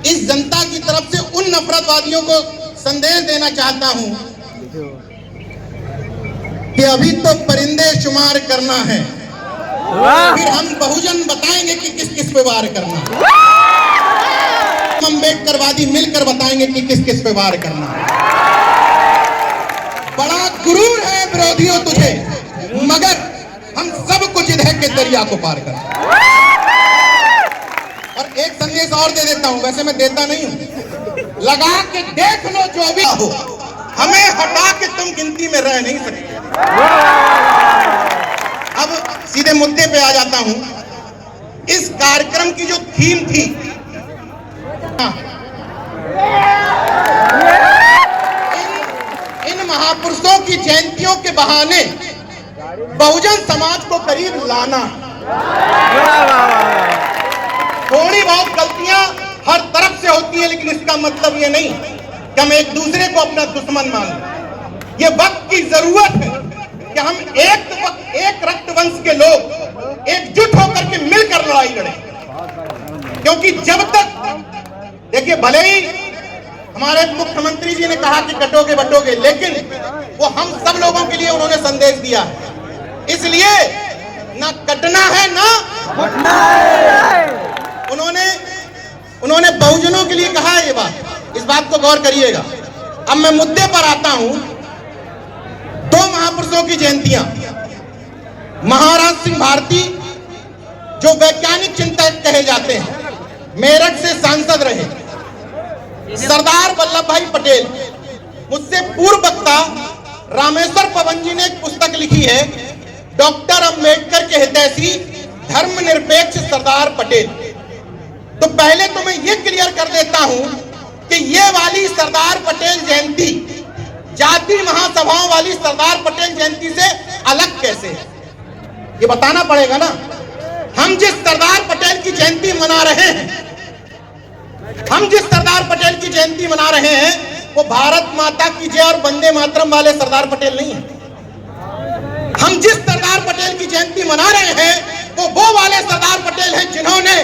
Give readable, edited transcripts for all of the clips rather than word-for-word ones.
इस जनता की तरफ से उन नफरतवादियों को संदेश देना चाहता हूं कि अभी तो परिंदे शुमार करना है, फिर हम बहुजन बताएंगे कि किस किस पे वार करना है। अम्बेडकरवादी मिलकर बताएंगे कि किस किस पे वार करना है। बड़ा गुरूर है विरोधियों तुझे, मगर हम सब कुछ इधर के दरिया को पार करना। और एक संदेश और दे देता हूं, वैसे मैं देता नहीं हूं, लगा के देख लो जो भी हो, हमें हटा के तुम गिनती में रह नहीं सकते। अब सीधे मुद्दे पे आ जाता हूं। इस कार्यक्रम की जो थीम थी, इन महापुरुषों की जयंतियों के बहाने बहुजन समाज को करीब लाना। थोड़ी बहुत गलतियां हर तरफ से होती है, लेकिन इसका मतलब ये नहीं कि हम एक दूसरे को अपना दुश्मन मान लें। ये वक्त की जरूरत है कि हम एक रक्त वंश के लोग एकजुट होकर के मिलकर लड़ाई लड़ें। क्योंकि जब तक, देखिए, भले ही हमारे मुख्यमंत्री जी ने कहा कि कटोगे बटोगे, लेकिन वो हम सब लोगों के लिए उन्होंने संदेश दिया है। इसलिए ना कटना है ना बटना है। उन्होंने बहुजनों के लिए कहा है ये बात, इस बात को गौर करिएगा। अब मैं मुद्दे पर आता हूं। दो महापुरुषों की जयंतियां, महाराज सिंह भारती जो वैज्ञानिक चिंतक कहे जाते हैं, मेरठ से सांसद रहे, सरदार वल्लभ भाई पटेल। मुझसे पूर्व वक्ता रामेश्वर पवन जी ने एक पुस्तक लिखी है, डॉक्टर अंबेडकर के हितैषी धर्मनिरपेक्ष सरदार पटेल। तो पहले तो मैं ये क्लियर कर देता हूं कि ये वाली सरदार पटेल जयंती जाति महासभाओं वाली सरदार पटेल जयंती से अलग कैसे है, ये बताना पड़ेगा ना। हम जिस सरदार पटेल की जयंती मना रहे हैं, वो भारत माता की जय और वंदे मातरम वाले सरदार पटेल नहीं है। हम जिस सरदार पटेल की जयंती मना रहे हैं वो वाले सरदार पटेल हैं जिन्होंने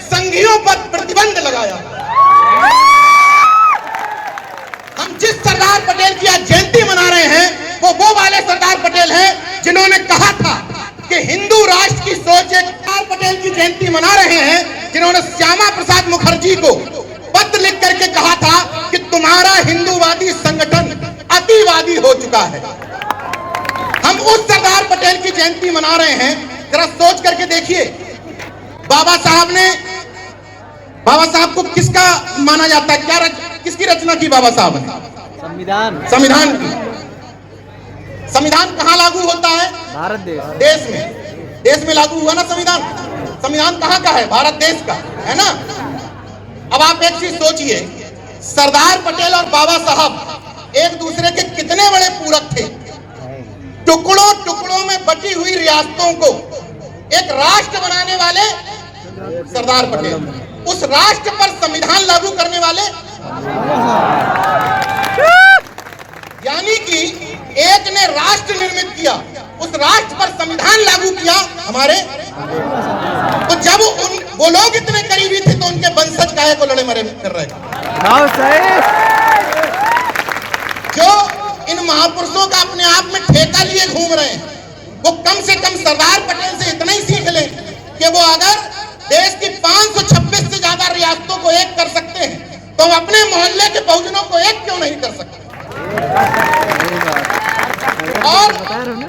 संघियों पर प्रतिबंध लगाया। हम जिस सरदार पटेल की आज जयंती मना रहे हैं वो वाले सरदार पटेल हैं जिन्होंने कहा था कि हिंदू राष्ट्र की सोच एक। सरदार पटेल की जयंती मना रहे हैं जिन्होंने श्यामा प्रसाद मुखर्जी को पत्र लिख करके कहा था कि तुम्हारा हिंदूवादी संगठन अतिवादी हो चुका है। हम उस सरदार पटेल की जयंती मना रहे हैं। जरा सोच करके देखिए, बाबा साहब को किसका माना जाता है? किसकी रचना की बाबा साहब ने? संविधान की। संविधान कहाँ लागू होता है? भारत देश में लागू हुआ ना संविधान। संविधान कहाँ का है? भारत देश का है ना। अब आप एक चीज सोचिए, सरदार पटेल और बाबा साहब एक दूसरे के कितने बड़े पूरक थे। टुकड़ों टुकड़ों में बटी हुई रियासतों को एक राष्ट्र बनाने वाले सरदार पटेल, उस राष्ट्र पर संविधान लागू करने वाले, यानी कि एक ने राष्ट्र निर्मित किया, उस राष्ट्र पर संविधान लागू किया हमारे। तो जब वो लोग इतने करीबी थे तो उनके वंशज काहे को लड़े मरे कर रहे थे? जो इन महापुरुषों का अपने आप में ठेका लिए घूम रहे हैं, वो कम से कम सरदार पटेल से इतना ही सीख लें कि वो अगर देश की 526 से ज्यादा रियासतों को एक कर सकते हैं तो हम अपने मोहल्ले के बहुजनों को एक क्यों नहीं कर सकते? और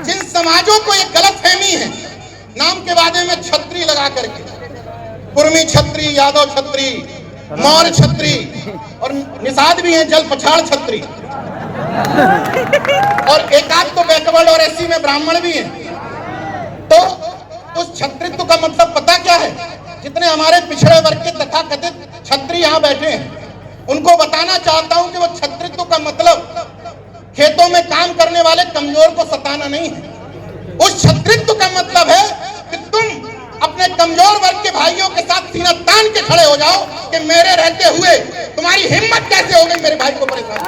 जिन समाजों को एक गलतफहमी है, नाम के बारे में छत्री लगा करके, कुर्मी छत्री, यादव छत्री, मौर्य छत्री, और निषाद भी हैं जल पछाड़ छत्री, और एकाध तो बैकवर्ड और एससी में ब्राह्मण भी हैं। तो उस छत्रित्व का मतलब पता क्या है? जितने हमारे पिछड़े वर्ग के तथाकथित छत्री यहाँ बैठे हैं, उनको बताना चाहता हूं कि वो छत्रित्व का मतलब खेतों में काम करने वाले कमजोर को सताना नहीं है। उस छत्रित्व का मतलब है कि तुम अपने कमजोर वर्ग के भाइयों के साथ सीना तान के खड़े हो जाओ कि मेरे रहते हुए तुम्हारी हिम्मत कैसे हो गई मेरे भाई को परेशान।